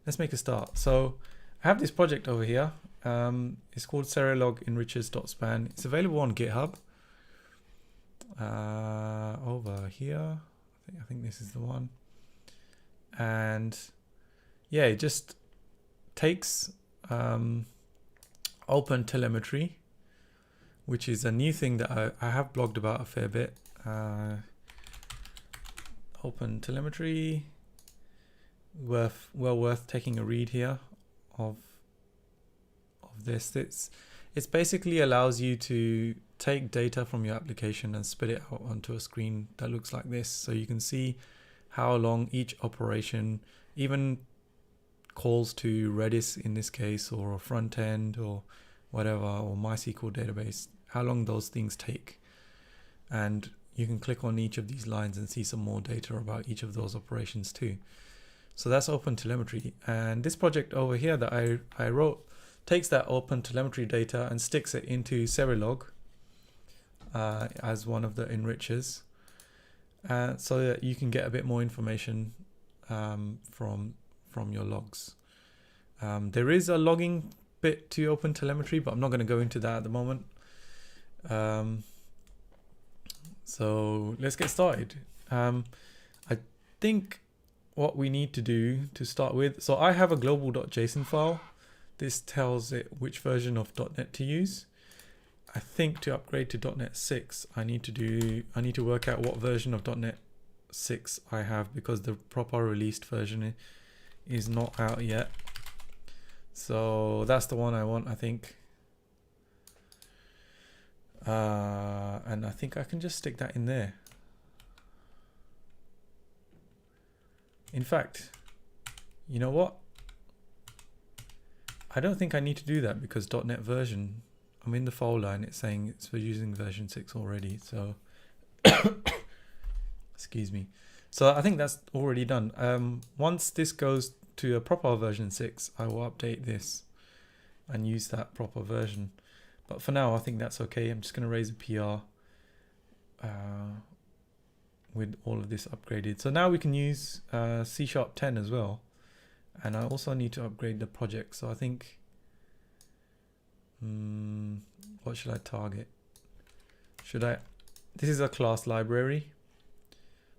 let's make a start. So I have this project over here. It's called Serilog Enrichers.span. It's available on GitHub. Over here, I think this is the one. And yeah, it just takes open telemetry, which is a new thing that I have blogged about a fair bit. Open telemetry, well worth taking a read here of this. It's basically allows you to take data from your application and spit it out onto a screen that looks like this, so you can see how long each operation, even calls to Redis in this case, or a front end or whatever, or MySQL database, how long those things take. And you can click on each of these lines and see some more data about each of those operations too. So that's open telemetry. And this project over here that I wrote takes that open telemetry data and sticks it into Serilog as one of the enrichers, so that you can get a bit more information from your logs. There is a logging bit to open telemetry, but I'm not going to go into that at the moment. So let's get started. I think what we need to do to start with, so I have a global.json file. This tells it which version of .NET to use. I think to upgrade to .NET 6, I need to work out what version of .NET 6 I have, because the proper released version is not out yet. So that's the one I want, I think. And I think I can just stick that in there. In fact, you know what? I don't think I need to do that, because .NET version, I'm in the folder and it's saying it's for using version 6 already. So, excuse me. So I think that's already done. Once this goes to a proper version 6, I will update this and use that proper version. But for now, I think that's okay. I'm just going to raise a PR with all of this upgraded. So now we can use C# 10 as well. And I also need to upgrade the project. So I think, what should I target? This is a class library.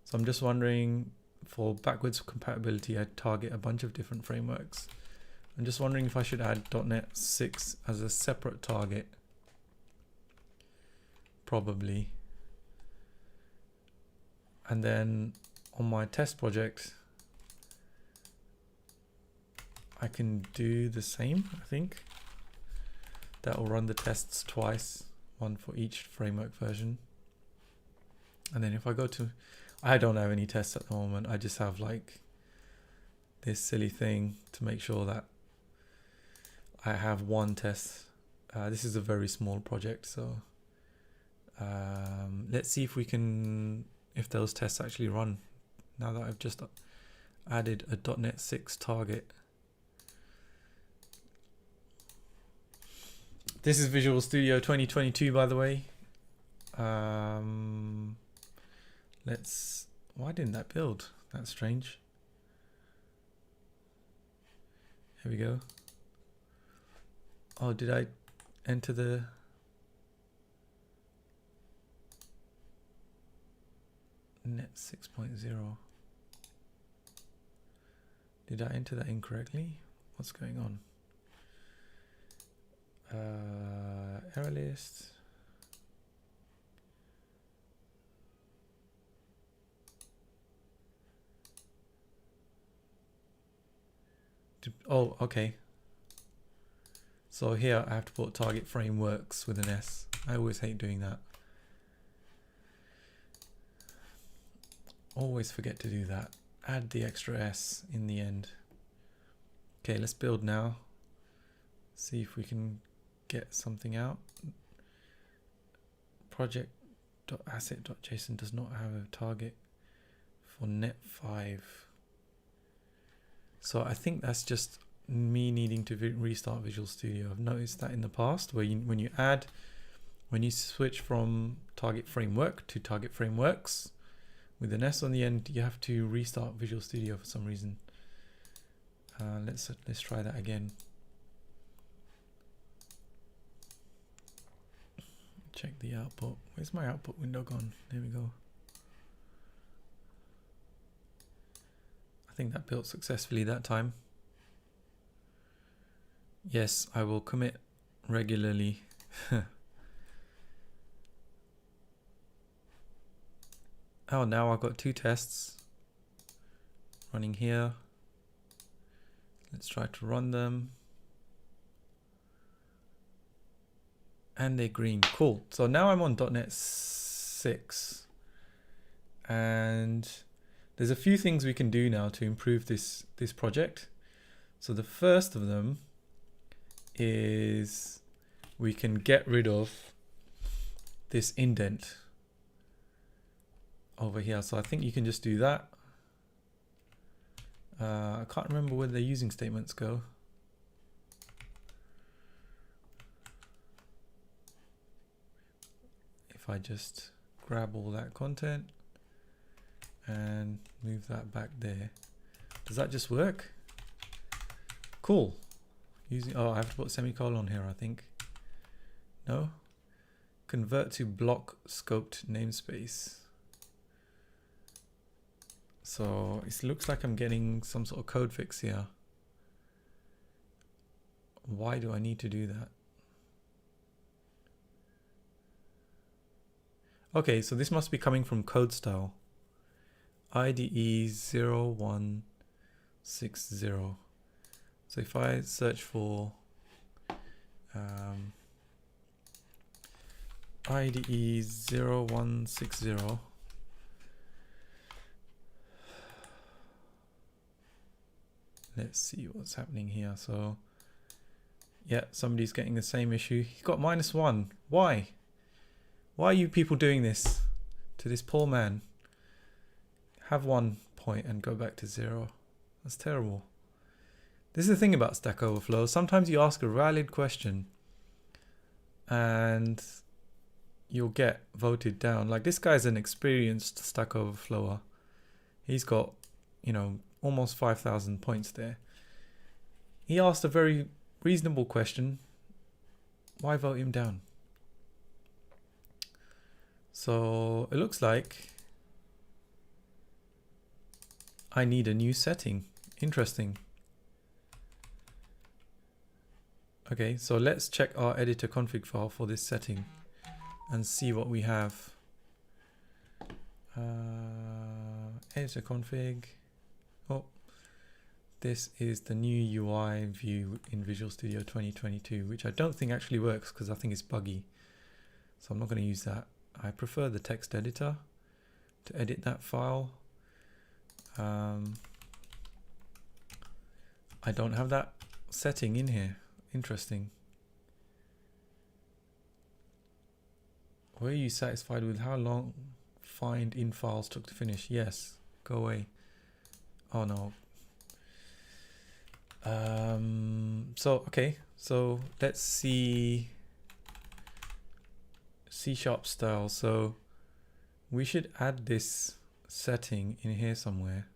So I'm just wondering, for backwards compatibility, I target a bunch of different frameworks. I'm just wondering if I should add .NET 6 as a separate target. Probably. And then on my test project, I can do the same, I think. That will run the tests twice, one for each framework version. And then if I go to, I don't have any tests at the moment. I just have like this silly thing to make sure that I have one test. This is a very small project, so let's see if those tests actually run now that I've just added a .NET 6 target. This is Visual Studio 2022, by the way. Why didn't that build? That's strange. Here we go. Oh, did I enter the... .NET 6.0? Did I enter that incorrectly? What's going on? Error list. Oh, okay. So here I have to put target frameworks with an S. I always hate doing that. Always forget to do that. Add the extra S in the end. Okay, let's build now. See if we can get something out. Project.asset.json does not have a target for net 5. So I think that's just me needing to restart Visual Studio. I've noticed that in the past, where when you switch from target framework to target frameworks with an S on the end, you have to restart Visual Studio for some reason. Let's try that again. Check the output. Where's my output window gone? There we go. I think that built successfully that time. Yes, I will commit regularly. Oh, now I've got two tests running here. Let's try to run them. And they're green. Cool. So now I'm on .NET 6. And there's a few things we can do now to improve this project. So the first of them is we can get rid of this indent over here. So I think you can just do that. I can't remember where the using statements go. If I just grab all that content and move that back there, does that just work? Cool. Oh, I have to put semicolon here, I think. No? Convert to block scoped namespace. So it looks like I'm getting some sort of code fix here. Why do I need to do that? Okay, so this must be coming from code style. IDE 0160. So if I search for IDE 0160, let's see what's happening here. So yeah, somebody's getting the same issue. He got -1. Why? Why are you people doing this to this poor man? Have 1 point and go back to 0. That's terrible. This is the thing about Stack Overflow. Sometimes you ask a valid question and you'll get voted down. Like this guy's an experienced Stack Overflower. He's got, you know, almost 5,000 points there. He asked a very reasonable question. Why vote him down? So it looks like I need a new setting. Interesting. Okay, so let's check our editor config file for this setting and see what we have. Editor config. Oh, this is the new UI view in Visual Studio 2022, which I don't think actually works because I think it's buggy. So I'm not going to use that. I prefer the text editor to edit that file. I don't have that setting in here. Interesting. Were you satisfied with how long find in files took to finish? Yes. Go away. Oh no. Okay. So let's see C# style. So we should add this setting in here somewhere.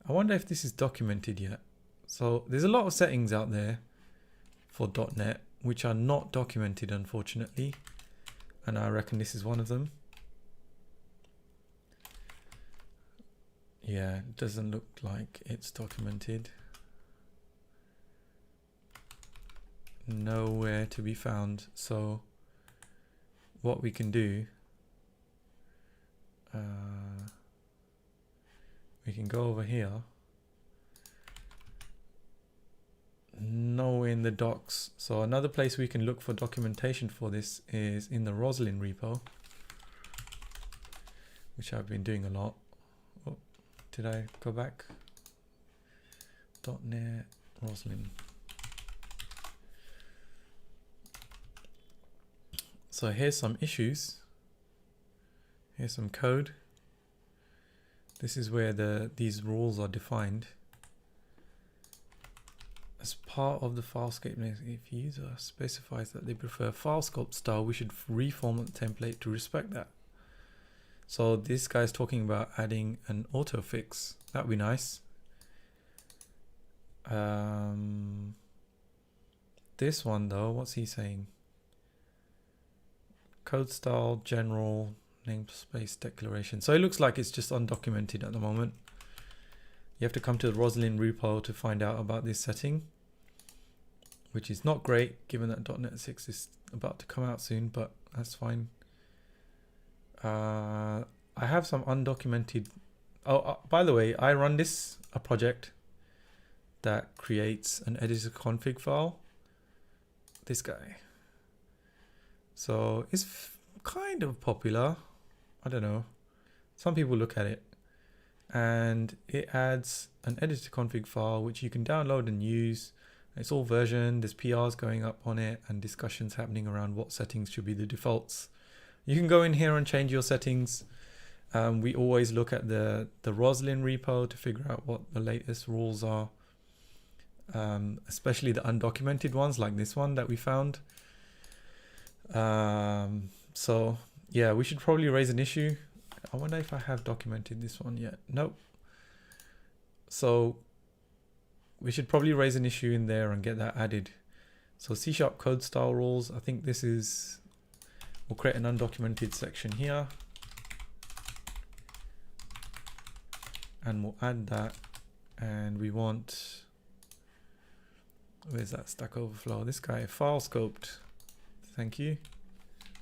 I wonder if this is documented yet. So there's a lot of settings out there for .NET which are not documented, unfortunately, and I reckon this is one of them. Yeah, it doesn't look like it's documented. Nowhere to be found. So what we can do, we can go over here. Nowhere in the docs. So another place we can look for documentation for this is in the Roslyn repo, which I've been doing a lot. Oh, did I go back? .NET Roslyn. So here's some issues. Here's some code. This is where these rules are defined. As part of the file scope, if user specifies that they prefer file scope style, we should reformat the template to respect that. So this guy's talking about adding an auto fix. That'd be nice. This one though, what's he saying? Code style, general, namespace declaration. So it looks like it's just undocumented at the moment. You have to come to the Roslyn repo to find out about this setting, which is not great given that .NET 6 is about to come out soon, but that's fine. I have some undocumented. Oh, by the way, I run a project that creates an editor config file. This guy. So it's kind of popular. I don't know. Some people look at it, and it adds an editor config file which you can download and use. It's all versioned. There's PRs going up on it and discussions happening around what settings should be the defaults. You can go in here and change your settings. We always look at the Roslyn repo to figure out what the latest rules are, especially the undocumented ones like this one that we found. So yeah, we should probably raise an issue. I wonder if I have documented this one yet. Nope. So we should probably raise an issue in there and get that added. So C# code style rules. I think this is, we'll create an undocumented section here. And we'll add that. And we want, where's that Stack Overflow? This guy, file scoped. Thank you.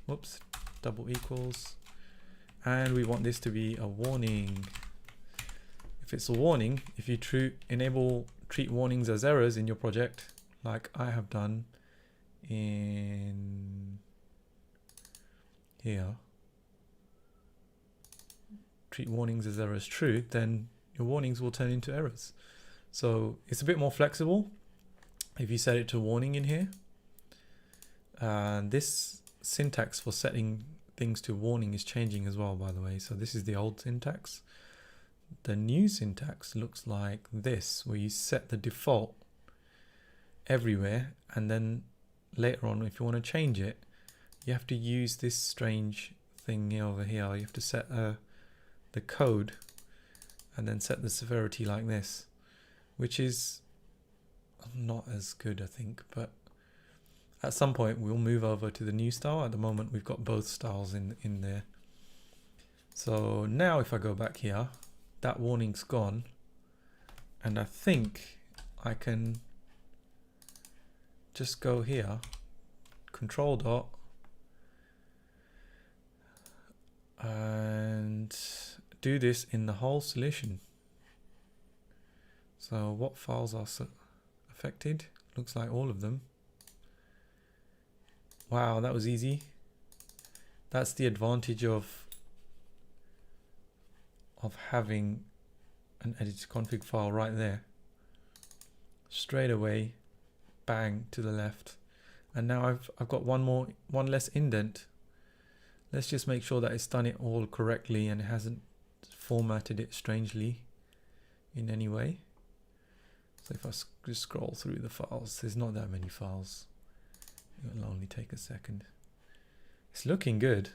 Whoops, double equals. And we want this to be a warning. If it's a warning, if you treat warnings as errors in your project, like I have done in here, treat warnings as errors true, then your warnings will turn into errors. So it's a bit more flexible if you set it to warning in here. This syntax for setting things to warning is changing as well, by the way. So this is the old syntax. The new syntax looks like this, where you set the default everywhere, and then later on, if you want to change it, you have to use this strange thing over here. You have to set the code and then set the severity like this, which is not as good, I think, but at some point we'll move over to the new style. At the moment we've got both styles in there. So now if I go back here, that warning's gone, and I think I can just go here, control dot, and do this in the whole solution. So what files are affected? Looks like all of them. Wow, that was easy. That's the advantage of having an editor config file right there. Straight away, bang, to the left. And now I've got one less indent. Let's just make sure that it's done it all correctly and it hasn't formatted it strangely in any way. So if I just scroll through the files, there's not that many files. It'll only take a second. It's looking good.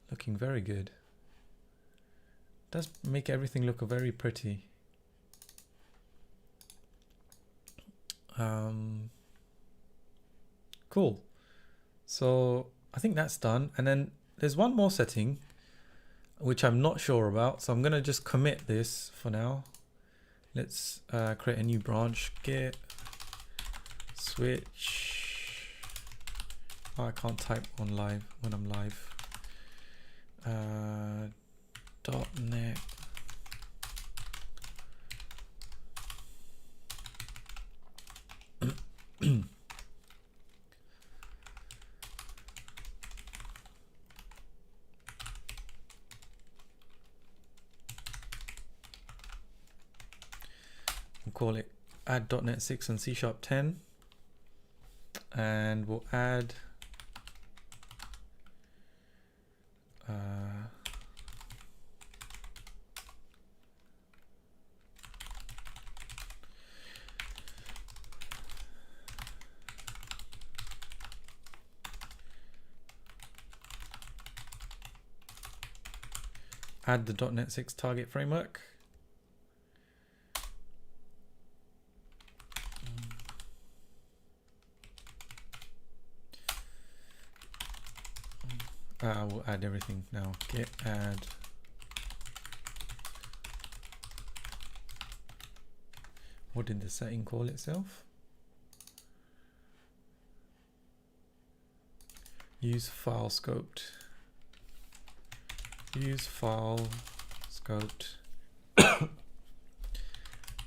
Looking very good. Does make everything look very pretty. Cool. So I think that's done. And then there's one more setting which I'm not sure about. So I'm going to just commit this for now. Let's create a new branch. Git switch. Oh, I can't type on live when I'm live. .NET we'll call it add .NET 6 and C# 10, and we'll add the .NET 6 target framework. We'll add everything now. Git add. What did the setting call itself? Use file scoped. Use file scoped.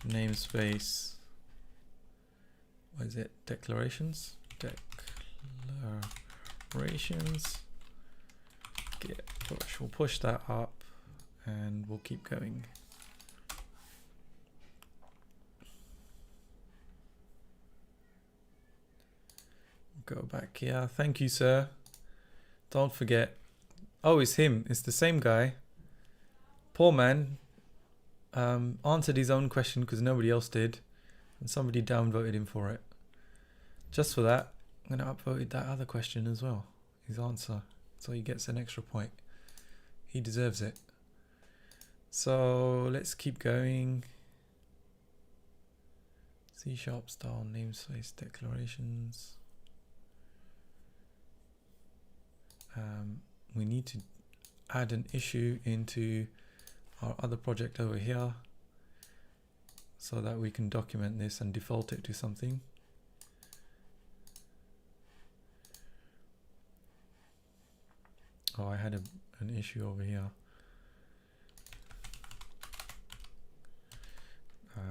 Namespace. What is it? Declarations. Declarations. Git push. We'll push that up, and we'll keep going. Go back here. Thank you, sir. Don't forget. Oh, it's him. It's the same guy. Poor man. Answered his own question because nobody else did. And somebody downvoted him for it. Just for that, I'm going to upvote that other question as well. His answer. So he gets an extra point. He deserves it. So let's keep going. C# style namespace declarations. We need to add an issue into our other project over here so that we can document this and default it to something. Oh, I had an issue over here.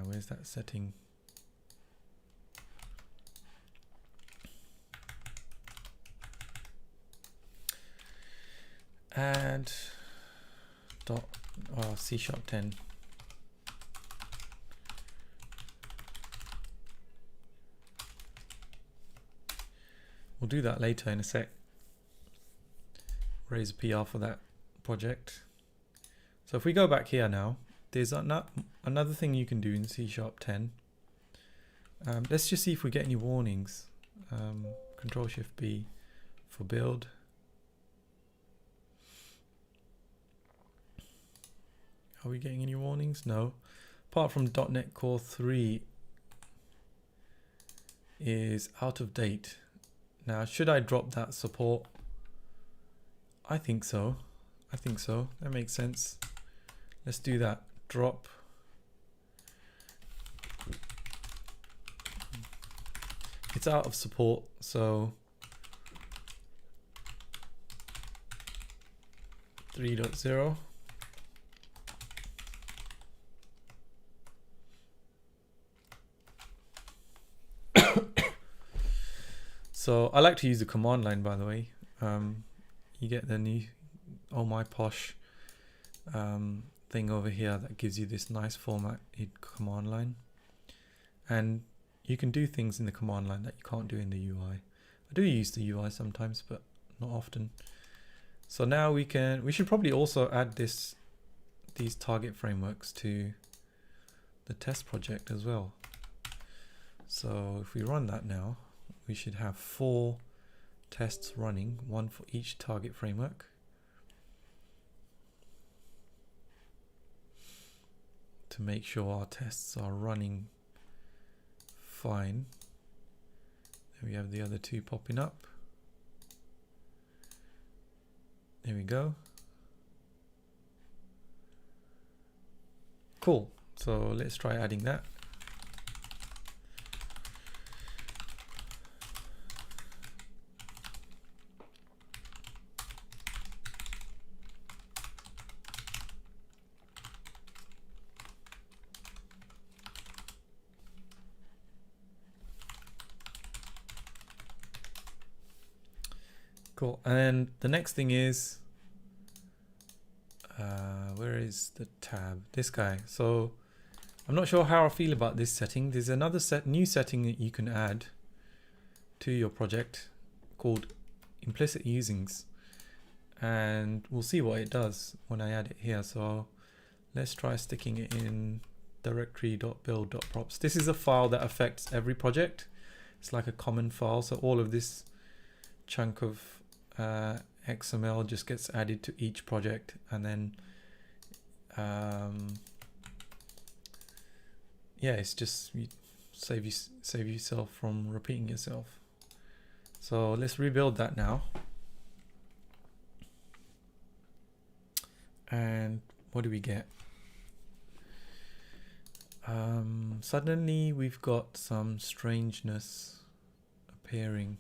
Where's that setting? Add dot C#10. We'll do that later in a sec. Raise a PR for that project. So if we go back here now, there's another thing you can do in C#10. Let's just see if we get any warnings. Control-Shift-B for build. Are we getting any warnings? No. Apart from .NET Core 3 is out of date. Now, should I drop that support? I think so. I think so. That makes sense. Let's do that. Drop. It's out of support, so 3.0. So I like to use the command line, by the way. You get the new Oh My Posh thing over here that gives you this nice formatted command line. And you can do things in the command line that you can't do in the UI. I do use the UI sometimes, but not often. So now we should probably also add these target frameworks to the test project as well. So if we run that now, we should have 4 tests running, 1 for each target framework. To make sure our tests are running fine. Then we have the other 2 popping up. There we go. Cool. So let's try adding that. Cool. And the next thing is, where is the tab? This guy. So I'm not sure how I feel about this setting. There's another new setting that you can add to your project called implicit usings, and we'll see what it does when I add it here. So let's try sticking it in directory.build.props. This is a file that affects every project. It's like a common file, so all of this chunk of XML just gets added to each project, and then yeah, it's just you save yourself from repeating yourself. So let's rebuild that now. And what do we get? Suddenly we've got some strangeness appearing.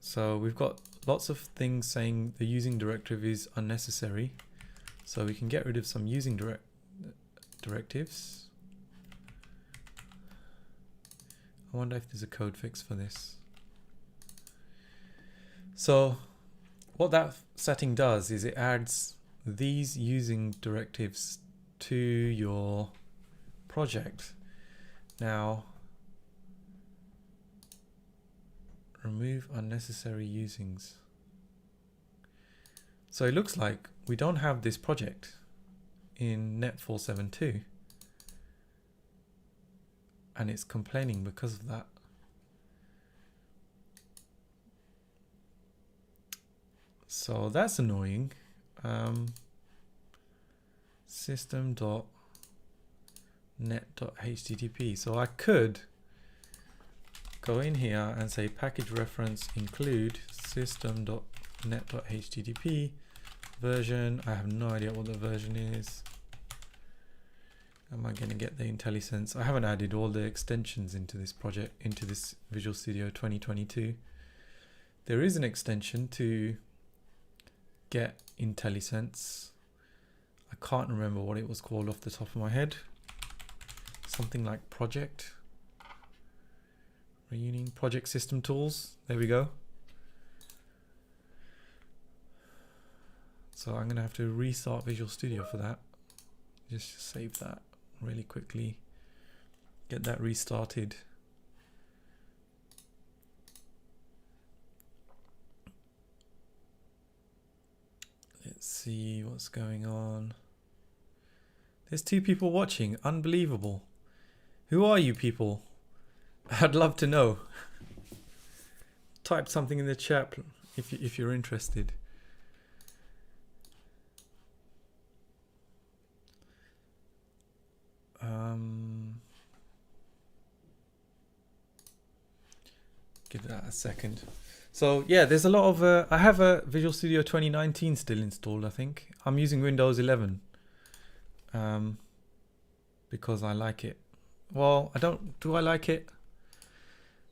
So we've got lots of things saying the using directive is unnecessary. So we can get rid of some using directives. I wonder if there's a code fix for this. So what that setting does is it adds these using directives to your project. Now, remove unnecessary usings. So it looks like we don't have this project in Net 472, and it's complaining because of that. So that's annoying. System.net.http. So I could go in here and say package reference include system.net.http version. I have no idea what the version is. Am I going to get the IntelliSense? I haven't added all the extensions into this project, into this Visual Studio 2022. There is an extension to get IntelliSense. I can't remember what it was called off the top of my head. Something like project. Reunion project system tools. There we go. So I'm going to have to restart Visual Studio for that. Just save that really quickly. Get that restarted. Let's see what's going on. There's 2 people watching. Unbelievable. Who are you people? I'd love to know. Type something in the chat if you're interested. Give that a second. So yeah, there's a lot of I have a Visual Studio 2019 still installed. I think I'm using Windows 11 because I like it. Well, do I like it?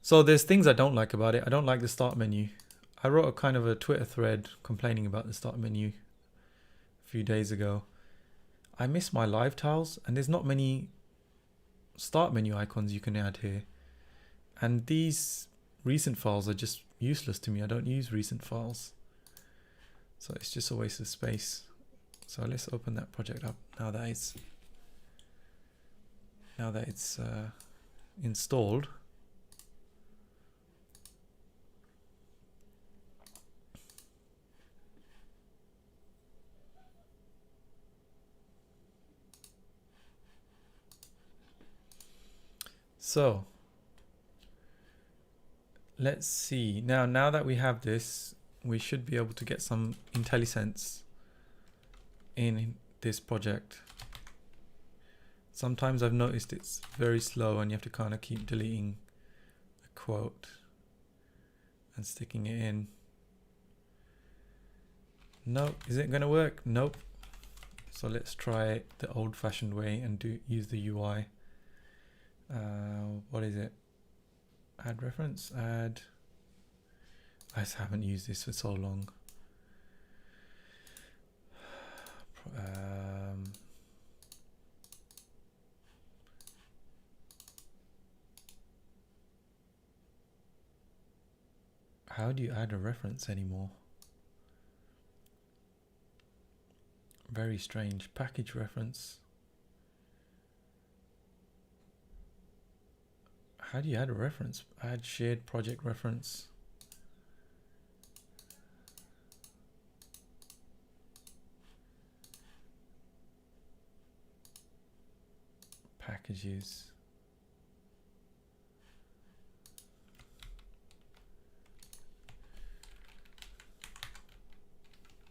So there's things I don't like about it. I don't like the start menu. I wrote a kind of a Twitter thread complaining about the start menu a few days ago. I miss my live tiles, and there's not many start menu icons you can add here. And these recent files are just useless to me. I don't use recent files. So it's just a waste of space. So let's open that project up now that it's installed. So let's see. Now that we have this, we should be able to get some IntelliSense in this project. Sometimes I've noticed it's very slow and you have to kind of keep deleting a quote and sticking it in. Nope. Is it going to work? Nope. So let's try it the old-fashioned way and use the UI. What is it? Add reference, add. I just haven't used this for so long. How do you add a reference anymore? Very strange. Package reference. How do you add a reference? Add shared project reference. Packages.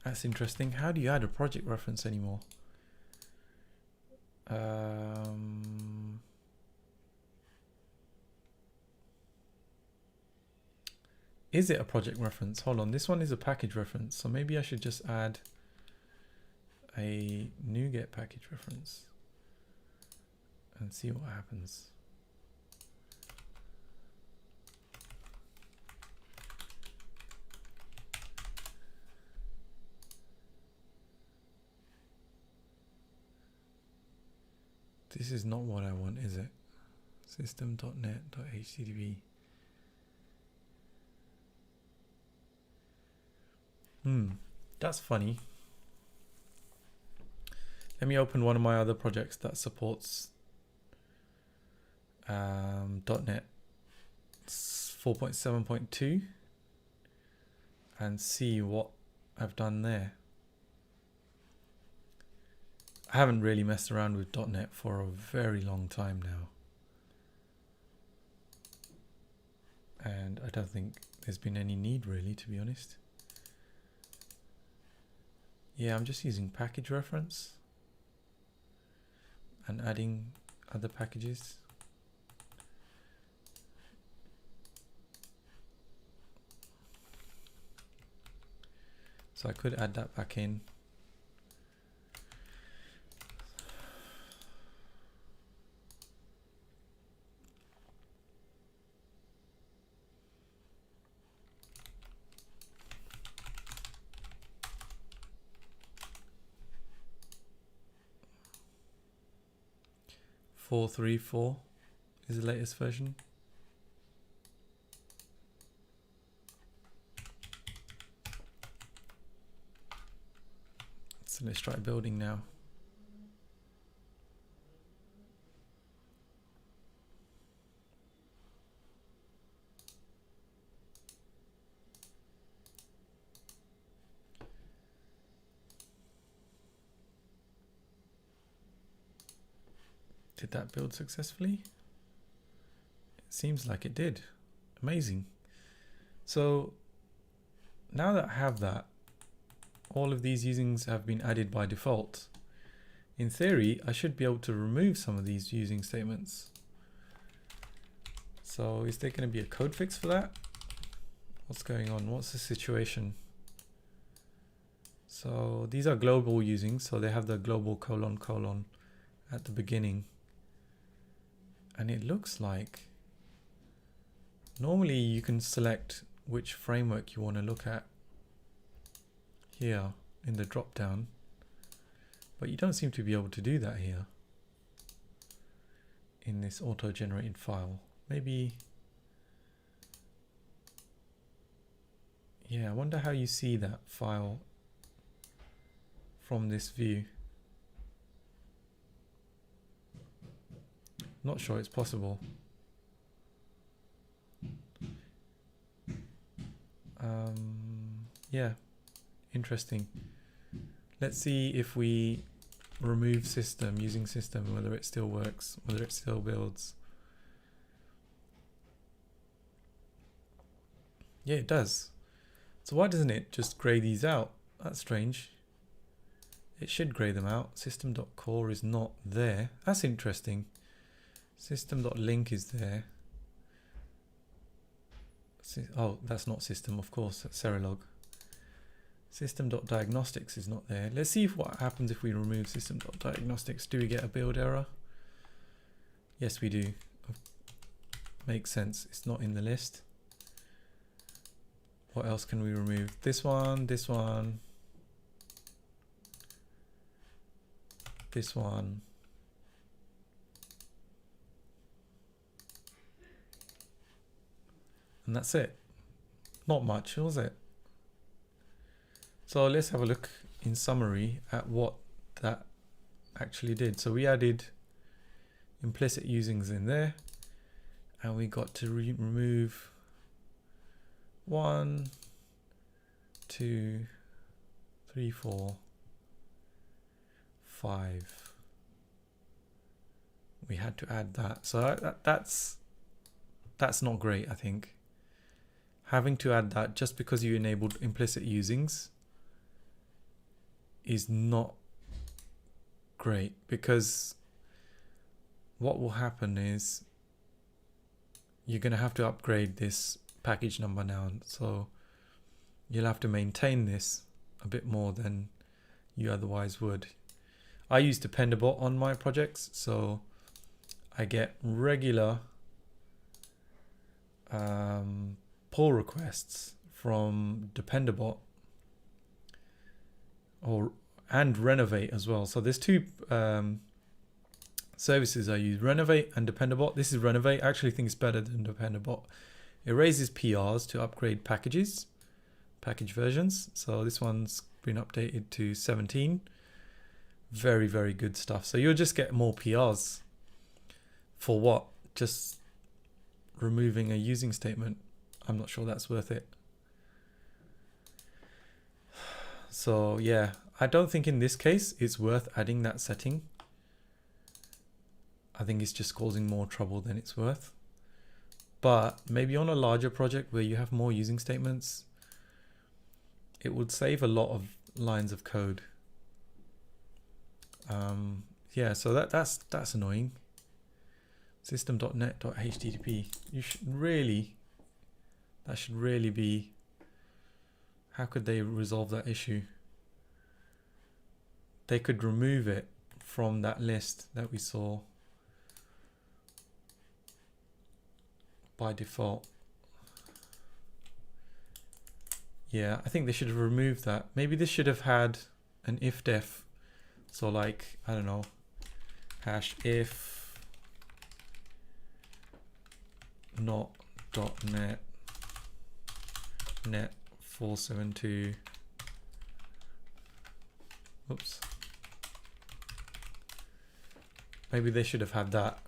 That's interesting. How do you add a project reference anymore? Is it a project reference? Hold on, this one is a package reference. So maybe I should just add a NuGet package reference and see what happens. This is not what I want, is it? System.net.http. That's funny. Let me open one of my other projects that supports .NET 4.7.2 and see what I've done there. I haven't really messed around with .NET for a very long time now. And I don't think there's been any need really, to be honest. Yeah, I'm just using package reference and adding other packages. So I could add that back in. Four 3.4 is the latest version. So let's try building now. Did that build successfully? It seems like it did. Amazing. So now that I have that, all of these usings have been added by default. In theory, I should be able to remove some of these using statements. So is there going to be a code fix for that? What's going on? What's the situation? So these are global usings, so they have the global : at the beginning. And it looks like normally you can select which framework you want to look at here in the drop down, but you don't seem to be able to do that here in this auto-generated file. Maybe, yeah, I wonder how you see that file from this view. Not sure it's possible. Yeah, interesting. Let's see if we remove system using system, whether it still works, whether it still builds. Yeah, it does. So why doesn't it just gray these out? That's strange. It should gray them out. System.core is not there. That's interesting. System.link is there. Oh, that's not system, of course, that's Serilog. System.diagnostics is not there. Let's see what happens if we remove system.diagnostics. Do we get a build error? Yes, we do. Makes sense. It's not in the list. What else can we remove? This one, this one, this one. And that's it. Not much, was it? So let's have a look in summary at what that actually did. So we added implicit usings in there, and we got to remove 1, 2, 3, 4, 5. We had to add that. So that's not great, I think. Having to add that just because you enabled implicit usings is not great, because what will happen is you're going to have to upgrade this package number now, so you'll have to maintain this a bit more than you otherwise would. I use Dependabot on my projects, so I get regular pull requests from Dependabot and Renovate as well. So there's two services I use, Renovate and Dependabot. This is Renovate. I actually think it's better than Dependabot. It raises PRs to upgrade package versions. So this one's been updated to 17. Very, very good stuff. So you'll just get more PRs. For what? Just removing a using statement. I'm not sure that's worth it. So yeah, I don't think in this case it's worth adding that setting. I think it's just causing more trouble than it's worth. But maybe on a larger project where you have more using statements, it would save a lot of lines of code. Yeah, so that's annoying. System.net.http. You should really, that should really be, how could they resolve that issue? They could remove it from that list that we saw by default. Yeah, I think they should have removed that. Maybe this should have had an if-def. So like, I don't know, hash if not .net net 472. Oops. Maybe they should have had that.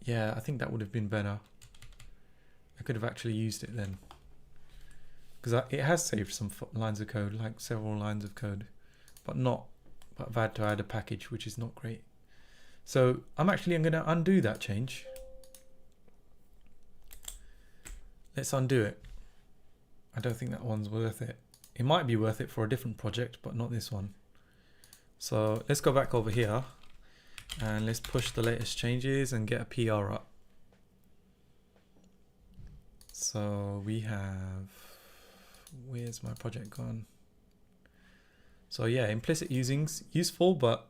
Yeah, I think that would have been better. I could have actually used it then, because it has saved some lines of code, like several lines of code, but I've had to add a package, which is not great. So I'm going to undo that change. Let's undo it. I don't think that one's worth it. It might be worth it for a different project, but not this one. So let's go back over here and let's push the latest changes and get a PR up. So we have, where's my project gone? So yeah, implicit using's useful, but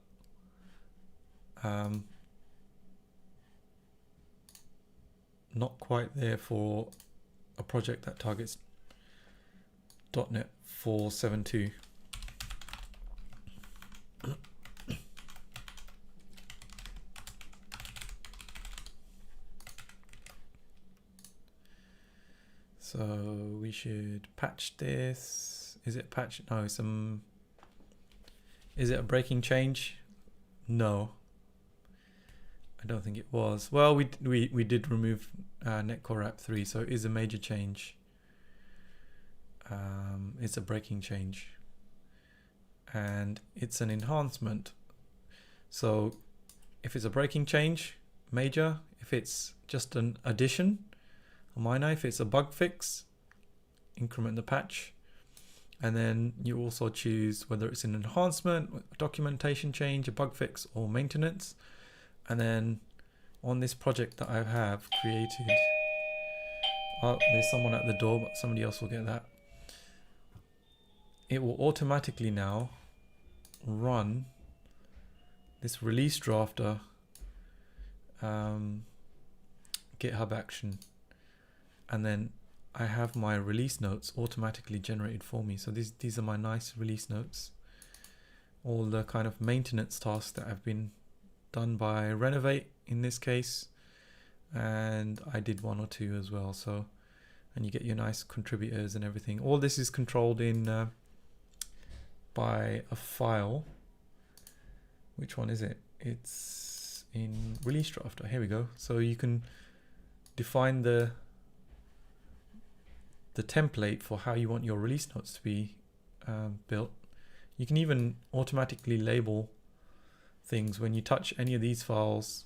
not quite there for a project that targets .NET 4.7.2. So we should patch this. Is it patch? No, is it a breaking change? No, I don't think it was. Well, we did remove Netcore App 3, so it is a major change. It's a breaking change, and it's an enhancement. So if it's a breaking change, major. If it's just an addition, a minor. If it's a bug fix, increment the patch. And then you also choose whether it's an enhancement, a documentation change, a bug fix, or maintenance. And then on this project that I have created, oh, there's someone at the door, but somebody else will get that. It will automatically now run this release drafter GitHub action. And then I have my release notes automatically generated for me. So these are my nice release notes. All the kind of maintenance tasks that have been done by Renovate in this case. And I did one or two as well. So, and you get your nice contributors and everything. All this is controlled in by a file. Which one is it? It's in release drafter. Here we go. So you can define the template for how you want your release notes to be built. You can even automatically label things. When you touch any of these files,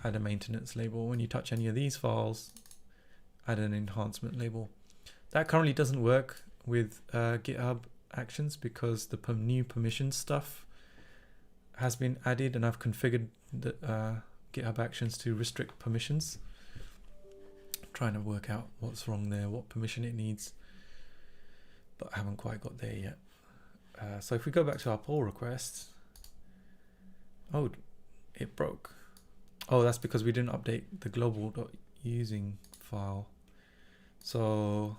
add a maintenance label. When you touch any of these files, add an enhancement label. That currently doesn't work with GitHub Actions because the new permission stuff has been added, and I've configured GitHub Actions to restrict permissions. Trying to work out what's wrong there, what permission it needs, but I haven't quite got there yet. So if we go back to our pull requests, oh, it broke. Oh, that's because we didn't update the global.using file. So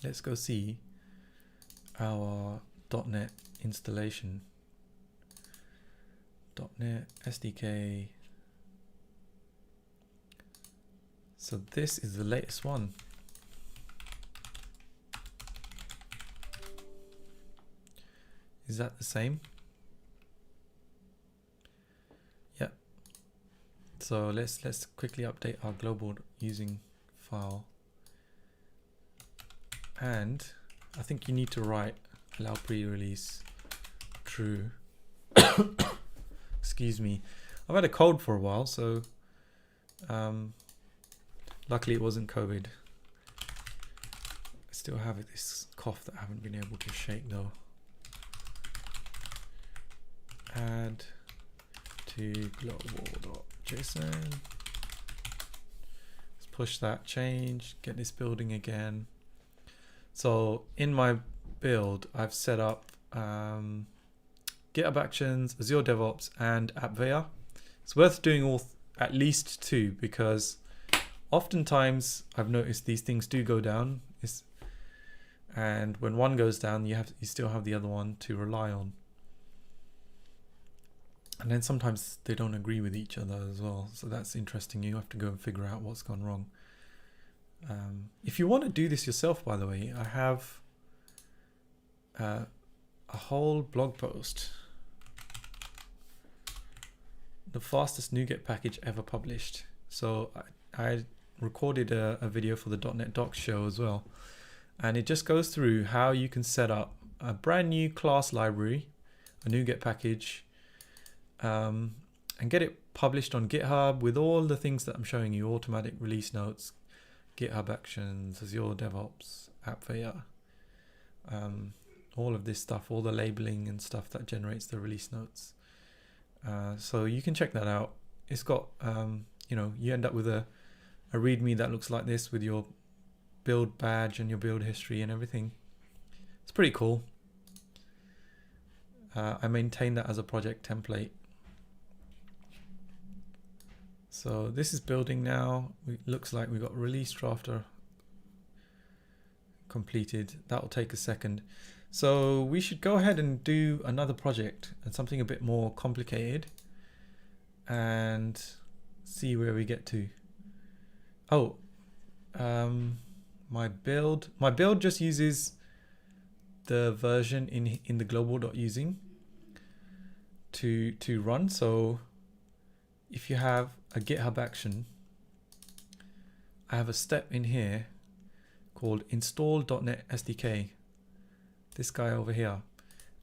let's go see our .NET installation. .NET SDK. So this is the latest one. Is that the same? Yeah. So let's quickly update our global using file. And I think you need to write allow pre-release true. Excuse me. I've had a cold for a while, so luckily it wasn't COVID. I still have this cough that I haven't been able to shake though. Add to global.json. Let's push that change, get this building again. So in my build, I've set up GitHub Actions, Azure DevOps, and AppVeyor. It's worth doing all at least 2 because oftentimes I've noticed these things do go down. And when one goes down, you still have the other one to rely on. And then sometimes they don't agree with each other as well. So that's interesting. You have to go and figure out what's gone wrong. If you want to do this yourself, by the way, I have a whole blog post. The fastest NuGet package ever published. So I recorded a video for the .NET Docs show as well. And it just goes through how you can set up a brand new class library, a NuGet package, and get it published on GitHub with all the things that I'm showing you: automatic release notes, GitHub Actions, Azure DevOps, AppVeyor, all of this stuff, all the labeling and stuff that generates the release notes. So you can check that out. It's got, you end up with a README that looks like this with your build badge and your build history and everything. It's pretty cool. I maintain that as a project template. So this is building now. It looks like we got release drafter completed. That'll take a second. So we should go ahead and do another project and something a bit more complicated and see where we get to. Oh, my build just uses the version in the global.using to run. So if you have a GitHub action, I have a step in here called install.NET SDK. This guy over here.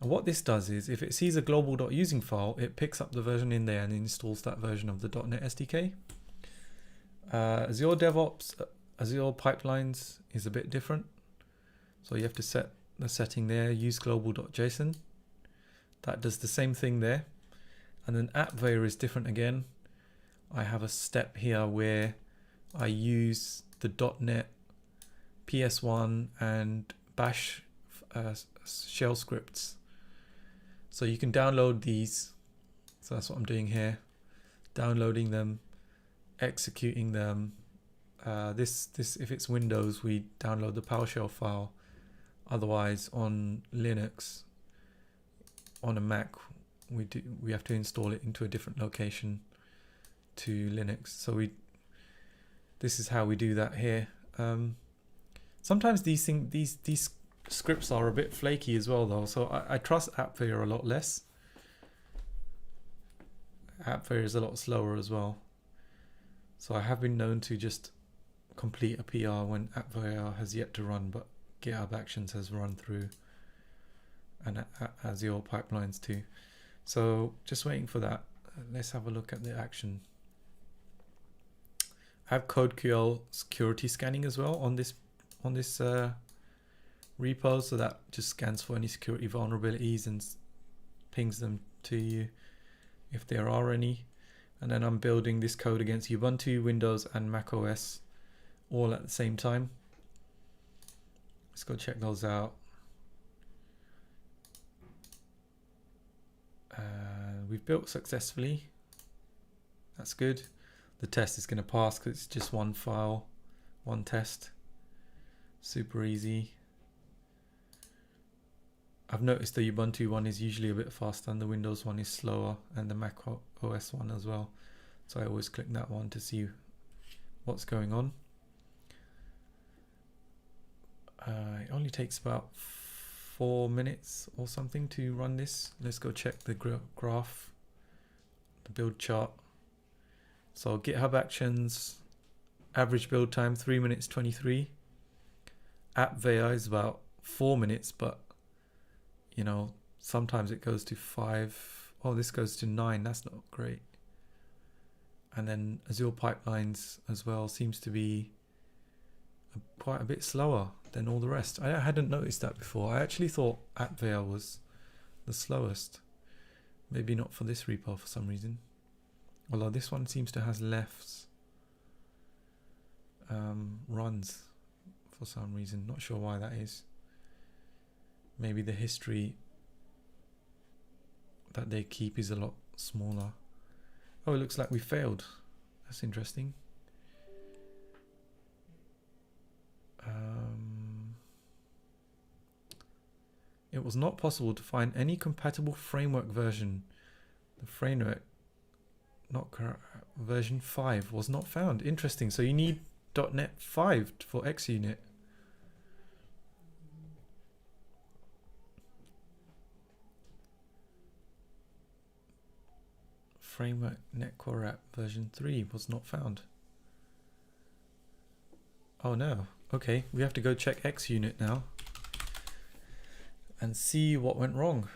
And what this does is if it sees a global.using file, it picks up the version in there and installs that version of the .NET SDK. Azure DevOps, Azure Pipelines is a bit different. So you have to set the setting there, use global.json. That does the same thing there. And then AppVeyor is different again. I have a step here where I use the .NET PS1 and Bash shell scripts. So you can download these. So that's what I'm doing here. Downloading them, executing them. This if it's Windows, we download the PowerShell file. Otherwise, on Linux, on a Mac, we have to install it into a different location to Linux. So this is how we do that here. Sometimes these scripts are a bit flaky as well, though. So I trust AppVeyor a lot less. AppVeyor is a lot slower as well. So I have been known to just complete a PR when AppVeyor has yet to run, but GitHub Actions has run through, and Azure Pipelines too. So just waiting for that. Let's have a look at the action. I have CodeQL security scanning as well on this repo, so that just scans for any security vulnerabilities and pings them to you. if there are any. And then I'm building this code against Ubuntu, Windows, and Mac OS all at the same time. Let's go check those out. We've built successfully. That's good. The test is going to pass because it's just one file, one test. Super easy. I've noticed the Ubuntu one is usually a bit faster and the Windows one is slower, and the Mac OS one as well. So I always click that one to see what's going on. It only takes about 4 minutes or something to run this. Let's go check the graph, the build chart. So GitHub Actions, average build time 3 minutes 23. AppVeya is about 4 minutes, but you know, sometimes it goes to 5. Oh, this goes to 9. That's not great. And then Azure Pipelines as well seems to be quite a bit slower than all the rest. I hadn't noticed that before. I actually thought AppVeya was the slowest. Maybe not for this repo for some reason. Although this one seems to have less runs for some reason. Not sure why that is. Maybe the history that they keep is a lot smaller. Oh, it looks like we failed. That's interesting. It was not possible to find any compatible framework version. The framework version 5 was not found. Interesting. So you need .NET 5 for XUnit. Framework .NET Core App version 3 was not found. Oh no. Okay, we have to go check XUnit now and see what went wrong.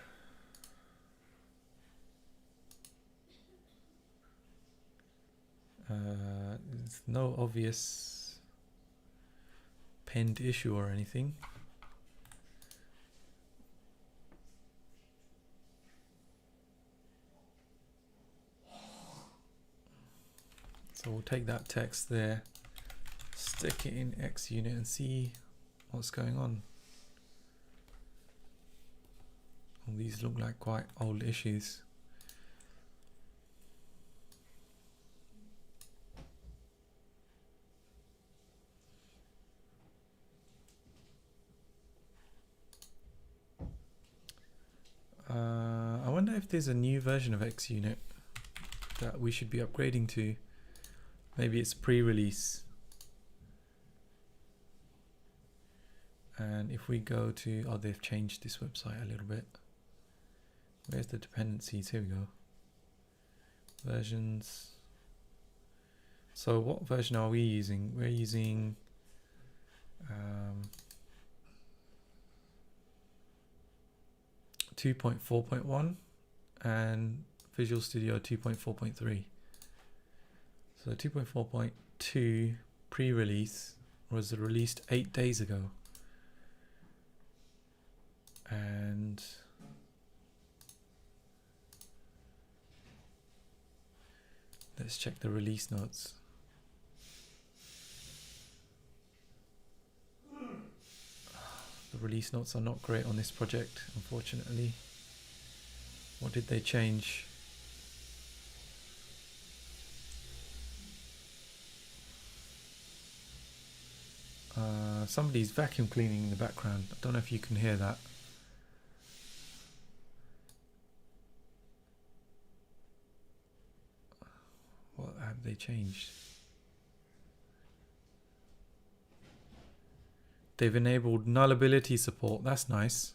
There's no obvious penned issue or anything. So we'll take that text there, stick it in XUnit and see what's going on. All these look like quite old issues. I wonder if there's a new version of XUnit that we should be upgrading to. Maybe it's pre-release. And if we go to, oh, they've changed this website a little bit. Where's the dependencies? Here we go. Versions. So what version are we using? We're using 2.4.1 and Visual Studio 2.4.3. So 2.4.2 pre-release was released 8 days ago. And let's check the release notes. The release notes are not great on this project, unfortunately. What did they change? Somebody's vacuum cleaning in the background. I don't know if you can hear that. What have they changed? They've enabled nullability support. That's nice.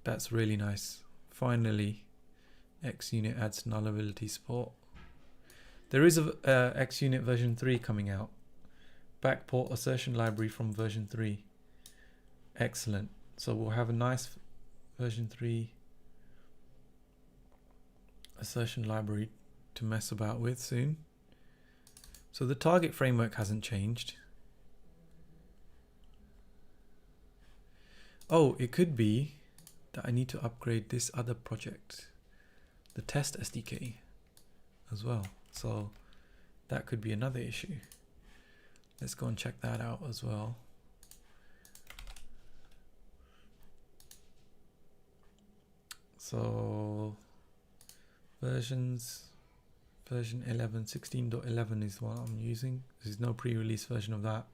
That's really nice. Finally, XUnit adds nullability support. There is a XUnit version 3 coming out. Backport assertion library from version 3. Excellent. So we'll have a nice version 3 assertion library to mess about with soon. So the target framework hasn't changed. Oh, it could be that I need to upgrade this other project, the test SDK as well. So that could be another issue. Let's go and check that out as well. So versions, version 11, 16.11 is what I'm using. There's no pre-release version of that.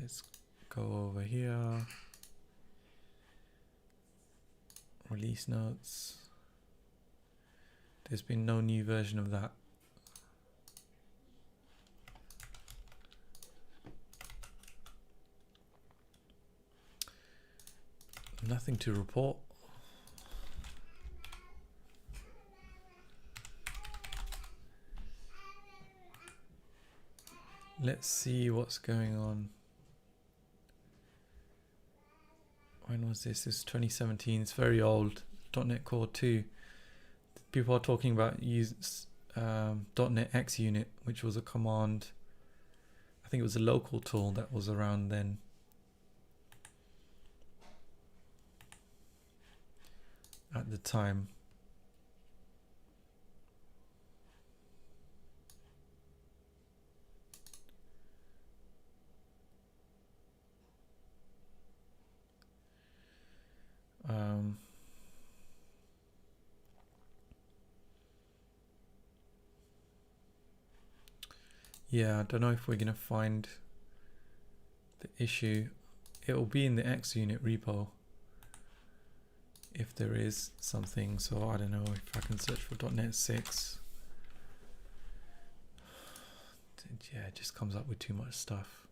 Let's go over here. Release notes. There's been no new version of that. Nothing to report. Let's see what's going on. When was this? This is 2017. It's very old. .NET Core 2. People are talking about use .NET X Unit, which was a command. I think it was a local tool that was around then. At the time. Yeah, I don't know if we're going to find the issue. It will be in the X Unit repo if there is something. So I don't know if I can search for .NET 6. Yeah, it just comes up with too much stuff.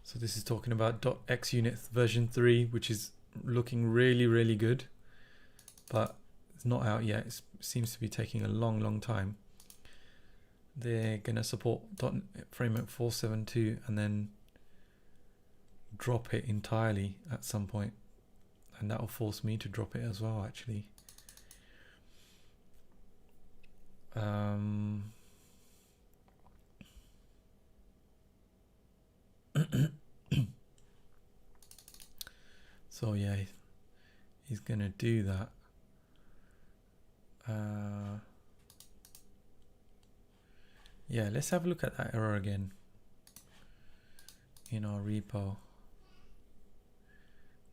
So this is talking about .xunit version 3, which is looking really, really good, but it's not out yet. It seems to be taking a long time. They're going to support .NET Framework 4.7.2 and then drop it entirely at some point. And that will force me to drop it as well, actually. So yeah, he's gonna do that. Yeah, let's have a look at that error again in our repo.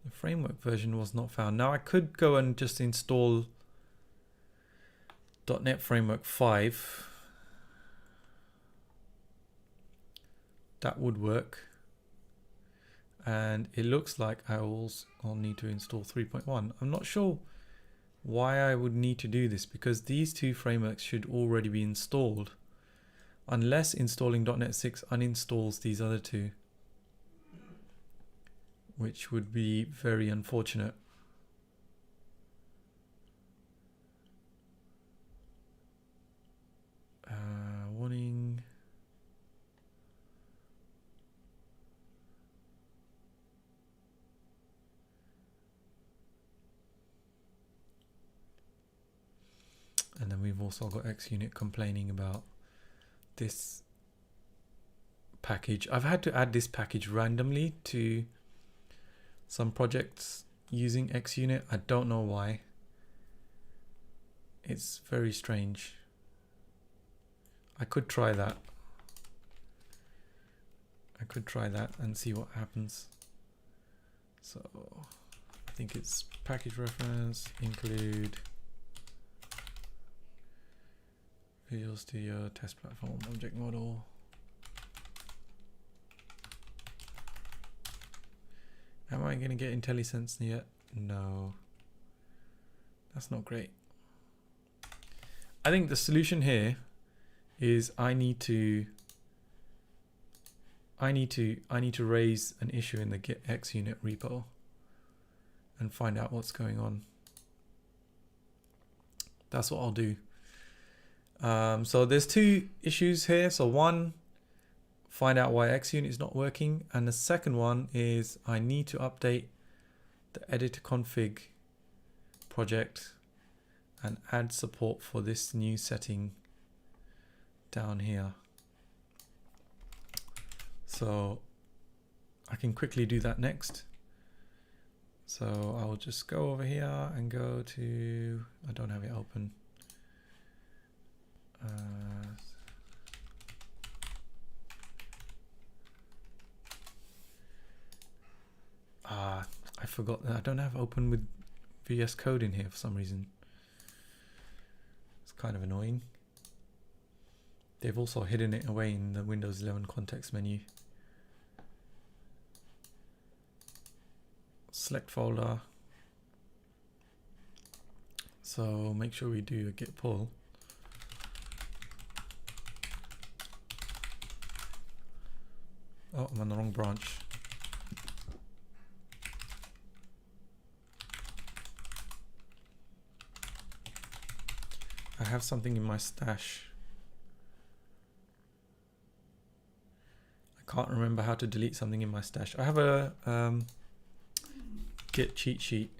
The framework version was not found. Now I could go and just install .NET Framework 5. That would work. And it looks like I'll need to install 3.1. I'm not sure why I would need to do this, because these two frameworks should already be installed, unless installing .NET 6 uninstalls these other two, which would be very unfortunate. Warning. And then we've also got XUnit complaining about this package. I've had to add this package randomly to some projects using XUnit. I don't know why. It's very strange. I could try that. I could try that and see what happens. So I think it's package reference include Visual Studio Test Platform Object Model. Am I going to get IntelliSense yet? No. That's not great. I think the solution here is I need to I need to raise an issue in the git xunit repo and find out what's going on. That's what I'll do. So there's two issues here. So one, find out why xunit is not working, and the second one is I need to update the editor config project and add support for this new setting down here. So I can quickly do that next. So I'll just go over here and go to, I don't have it open. I forgot that I don't have open with VS Code in here for some reason. It's kind of annoying. They've also hidden it away in the Windows 11 context menu. Select folder. So make sure we do a git pull. Oh, I'm on the wrong branch. I have something in my stash. I can't remember how to delete something in my stash. I have a git cheat sheet.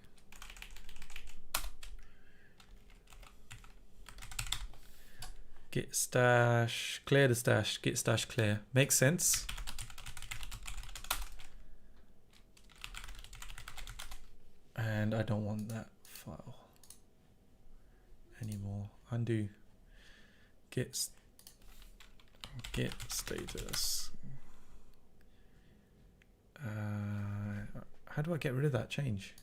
Git stash, clear the stash, git stash clear. Makes sense. And I don't want that file anymore. Undo. Git status. How do I get rid of that change?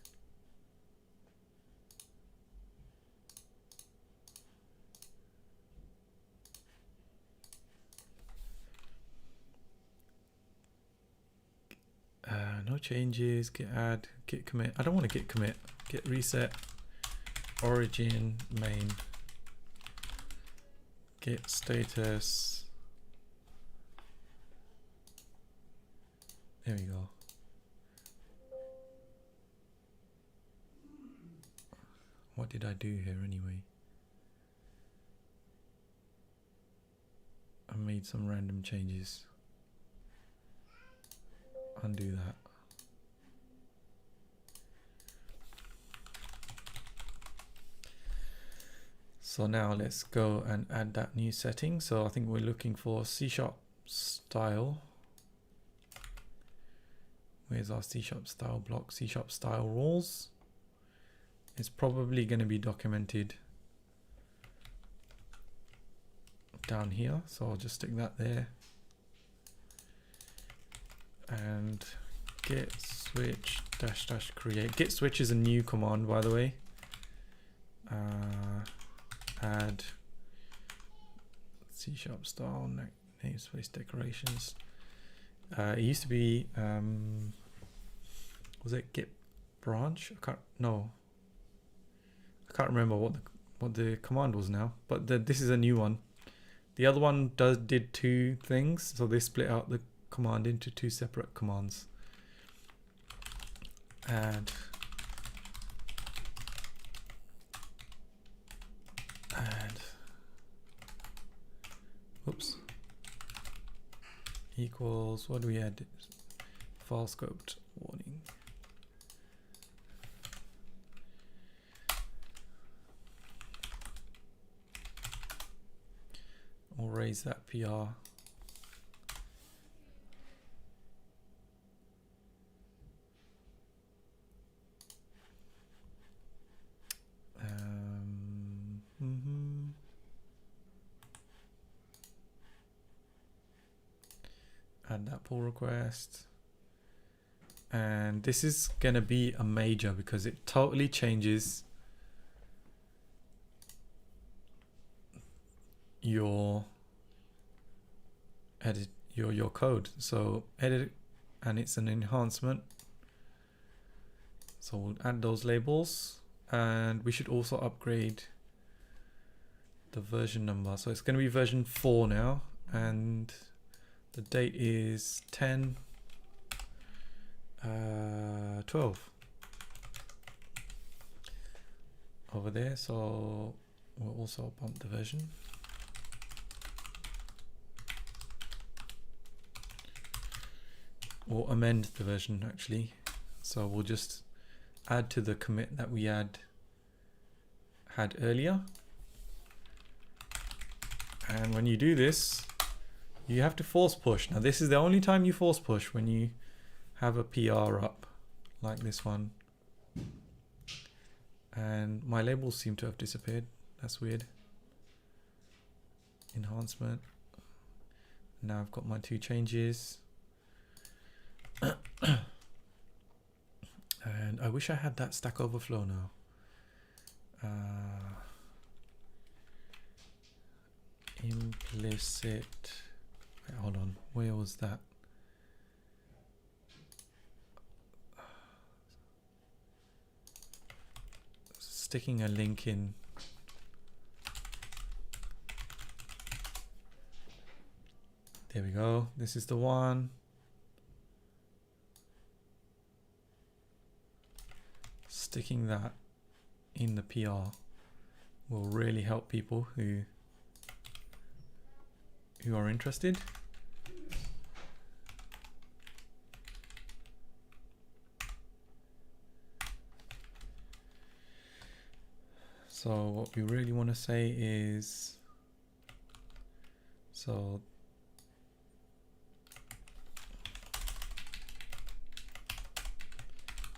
No changes, git add, git commit. I don't want to git commit. Git reset, origin, main, git status. There we go. What did I do here anyway? I made some random changes. Undo that. So now let's go and add that new setting. So I think we're looking for C# style. Where's our C# style block? C# style rules. It's probably going to be documented down here. So I'll just stick that there. And git switch -- create. Git switch is a new command, by the way. Add C# style namespace decorations. It used to be was it git branch? I can't remember what the command was now, but this is a new one. The other one did two things, so they split out the command into two separate commands. Add oops, equals, what do we add? File scoped warning. We'll raise that PR. Add that pull request. And this is going to be a major because it totally changes your your code. So edit, and it's an enhancement. So we'll add those labels, and we should also upgrade the version number. So it's going to be version 4 now, and The date is 10 12 over there, so we'll also bump the version. Or amend the version actually. So we'll just add to the commit that we had earlier. And when you do this, you have to force push. Now this is the only time you force push, when you have a PR up like this one. And my labels seem to have disappeared. That's weird. Enhancement. Now I've got my 2 changes. And I wish I had that Stack Overflow now. Implicit. Wait, hold on. Where was that? Sticking a link in. There we go. This is the one. Sticking that in the PR will really help people who are interested. So what we really want to say is, so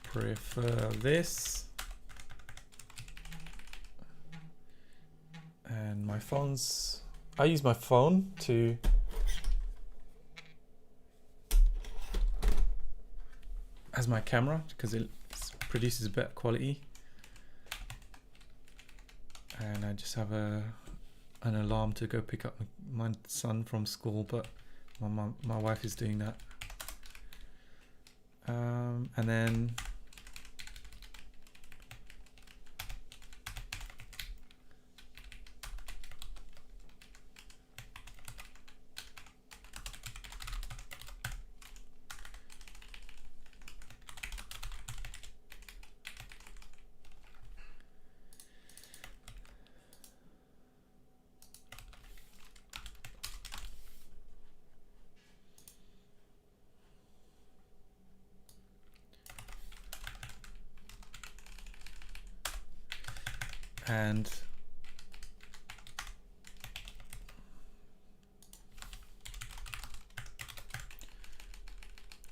prefer this, and my phone's, I use my phone to as my camera because it produces better quality, and I just have an alarm to go pick up my son from school, but my wife is doing that. And then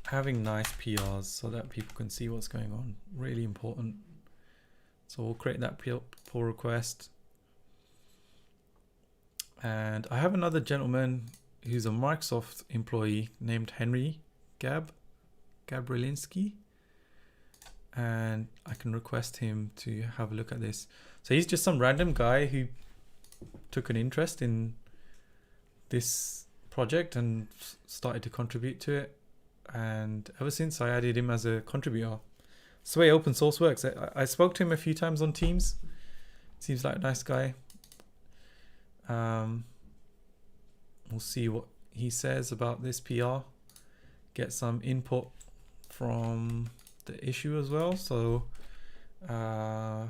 having nice PRs so that people can see what's going on, really important. So we'll create that pull request. And I have another gentleman who's a Microsoft employee named Henry Gabrielinski, and I can request him to have a look at this. So he's just some random guy who took an interest in this project and started to contribute to it. And ever since, I added him as a contributor. It's the way open source works. I spoke to him a few times on Teams. Seems like a nice guy. We'll see what he says about this PR. Get some input from the issue as well. So, yeah.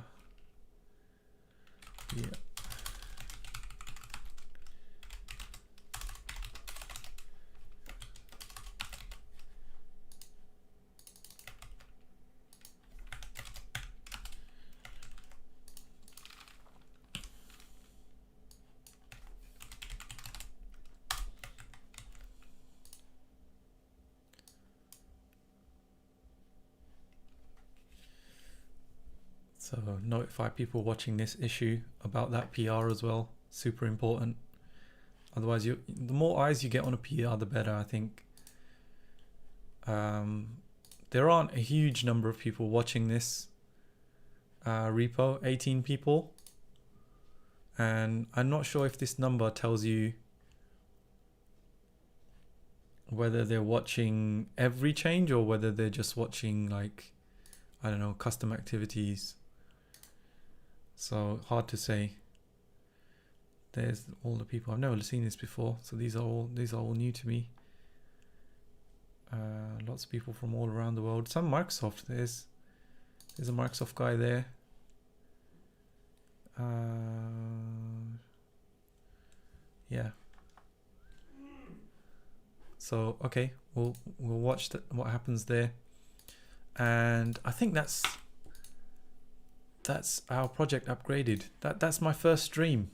So notify people watching this issue about that PR as well. Super important. Otherwise, the more eyes you get on a PR, the better, I think. There aren't a huge number of people watching this repo, 18 people. And I'm not sure if this number tells you whether they're watching every change or whether they're just watching, like, I don't know, custom activities. So hard to say. There's all the people. I've never seen this before, so these are all new to me. Lots of people from all around the world. Some Microsoft. There's a Microsoft guy there. Yeah. So okay, we'll watch what happens there, and I think that's our project upgraded. That's my first stream.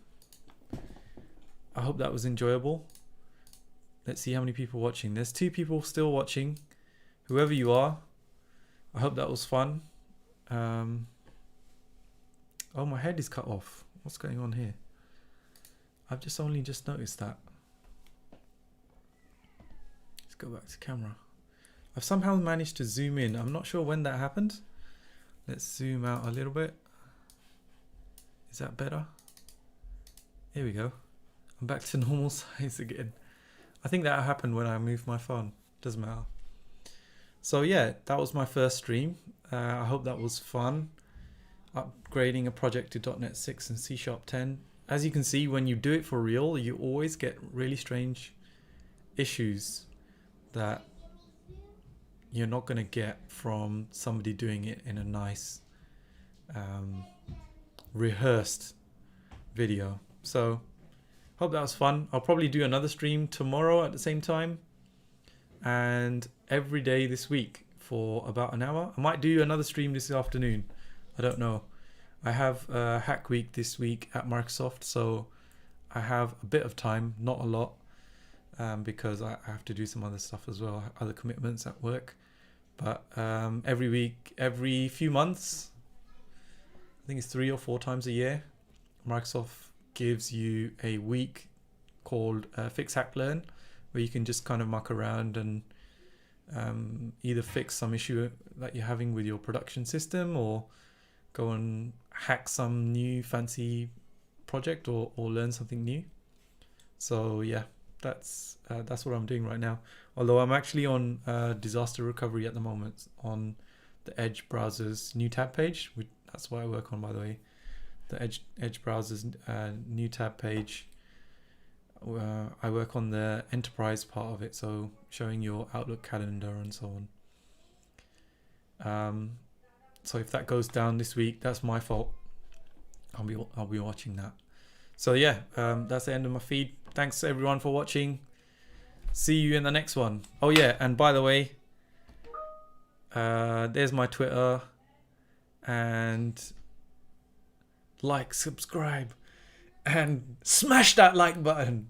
I hope that was enjoyable. Let's see how many people watching. There's 2 people still watching. Whoever you are, I hope that was fun. Oh, my head is cut off. What's going on here? I've only just noticed that. Let's go back to camera. I've somehow managed to zoom in. I'm not sure when that happened. Let's zoom out a little bit. Is that better? Here we go. I'm back to normal size again. I think that happened when I moved my phone. Doesn't matter. So yeah, that was my first stream. I hope that was fun. Upgrading a project to .NET 6 and C# 10. As you can see, when you do it for real, you always get really strange issues that you're not going to get from somebody doing it in a nice rehearsed video. So hope that was fun. I'll probably do another stream tomorrow at the same time, and every day this week for about an hour. I might do another stream this afternoon. I don't know. I have Hack Week this week at Microsoft, so I have a bit of time, not a lot, because I have to do some other stuff as well, other commitments at work. But every week, every few months, I think it's 3 or 4 times a year, Microsoft gives you a week called Fix, Hack, Learn, where you can just kind of muck around and either fix some issue that you're having with your production system, or go and hack some new fancy project, or learn something new. So yeah, that's what I'm doing right now. Although I'm actually on disaster recovery at the moment on the Edge browser's new tab page. That's what I work on, by the way. The Edge browser's new tab page. I work on the enterprise part of it, so showing your Outlook calendar and so on. So if that goes down this week, that's my fault. I'll be watching that. So yeah, that's the end of my feed. Thanks everyone for watching. See you in the next one. Oh yeah, and by the way, there's my Twitter, and like, subscribe, and smash that like button.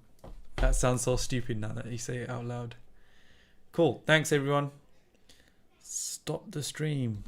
That sounds so stupid now that you say it out loud. Cool. Thanks everyone. Stop the stream.